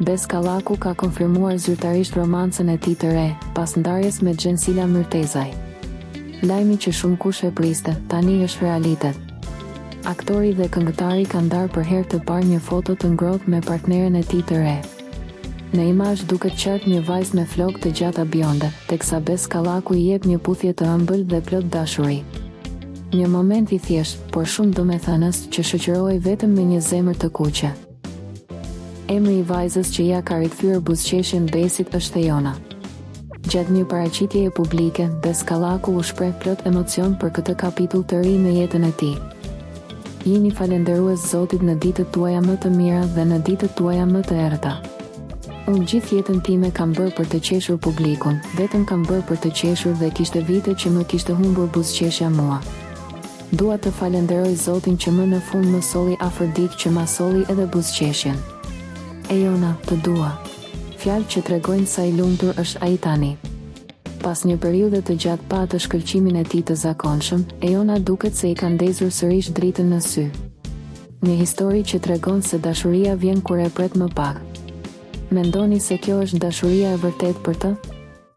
Bes Kallaku ka konfirmuar zyrtarisht romancën e tij të re, pas ndarjes me Xhensila Myrtezaj. Lajmi që shumë kush e priste, tani është realitet. Aktori dhe këngëtari ka ndarë për herë të parë një foto të ngrohtë me partneren e tij të re. Në imazh duket qartë një vajzë me flokë të gjata bjonde, teksa Bes Kallaku i jep një puthje të ëmbël dhe plot dashuri. Një moment i thjeshtë, por shumë domethënës, që shoqërohej vetëm me një zemër të kuqe. Emri i vajzës që ja ka rikthyer buzëqeshjen Besit është Ejona. Gjatë një paraqitjeje publike, Bes Kallaku u shpreh plot emocion për këtë kapitull të ri në jetën e tij. Jini falendërues Zotit në ditët tuaja më të mira dhe në ditët tuaja më të errëta. Unë gjithë jetën time kam bërë për të qeshur publikun, vetëm kam bërë për të qeshur dhe kishte vite që më kishte humbur buzëqeshja mua. Dua të falenderoj Zotin që më në fund më solli afër dikë që ma solli edhe buzëqeshjen. Ejona, të dua. Fjalë që tregojnë sa i lumtur është ai tani. Pas një periudhe të gjatë pa atë shkëlqimin e tij të zakonshëm, Ejona duket se i ka ndezur sërish dritën në sy. Një histori që tregon se dashuria vjen kur e pret më pak. Mendoni se kjo është dashuria e vërtetë për të?